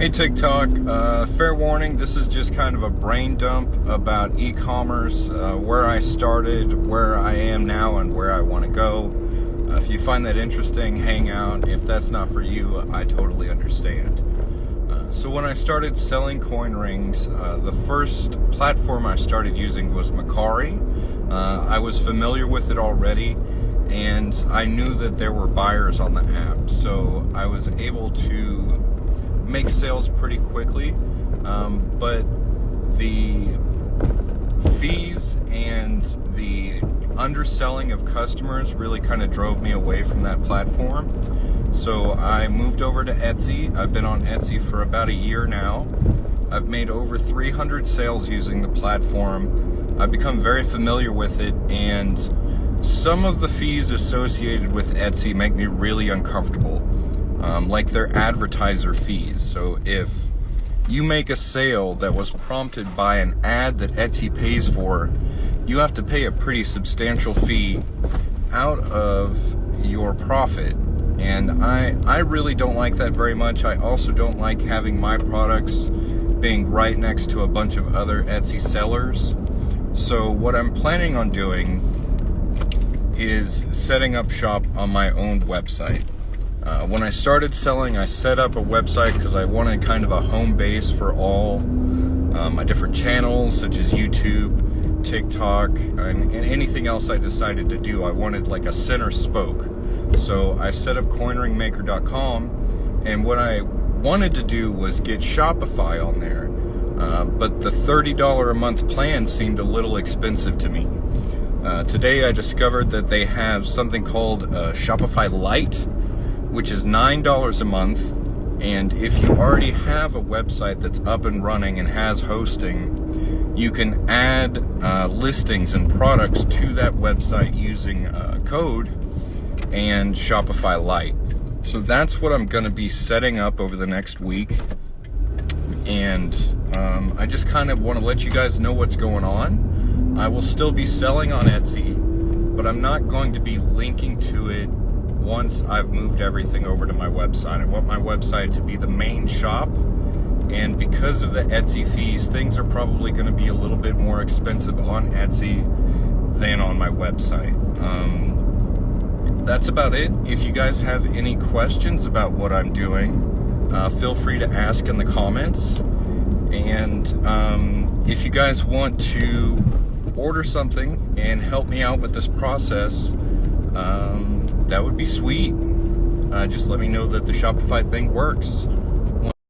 Hey TikTok, fair warning, this is just kind of a brain dump about e-commerce, where I started, where I am now, and where I want to go. If you find that interesting, hang out. If that's not for you, I totally understand. So when I started selling coin rings, the first platform I started using was Macari. I was familiar with it already, and I knew that there were buyers on the app, so I was able to make sales pretty quickly, but the fees and the underselling of customers really kind of drove me away from that platform. So I moved over to Etsy. I've been on Etsy for about a year now. I've made over 300 sales using the platform. I've become very familiar with it, and some of the fees associated with Etsy make me really uncomfortable. Like their advertiser fees. So if you make a sale that was prompted by an ad that Etsy pays for, you have to pay a pretty substantial fee out of your profit. And I really don't like that very much. I also don't like having my products being right next to a bunch of other Etsy sellers. So what I'm planning on doing is setting up shop on my own website. When I started selling, I set up a website because I wanted kind of a home base for all my different channels, such as YouTube, TikTok, and anything else I decided to do. I wanted like a center spoke. So I set up coinringmaker.com, and what I wanted to do was get Shopify on there, but the $30 a month plan seemed a little expensive to me. Today I discovered that they have something called Shopify Lite, which is $9 a month, and if you already have a website that's up and running and has hosting, you can add listings and products to that website using code and Shopify Lite. So that's what I'm going to be setting up over the next week, and I just kind of want to let you guys know what's going on. I will still be selling on Etsy, but I'm not going to be linking to it once I've moved everything over to my website. I want my website to be the main shop, and because of the Etsy fees, things are probably going to be a little bit more expensive on Etsy than on my website. That's about it. If you guys have any questions about what I'm doing, feel free to ask in the comments. And if you guys want to order something and help me out with this process, that would be sweet. Just let me know that the Shopify thing works.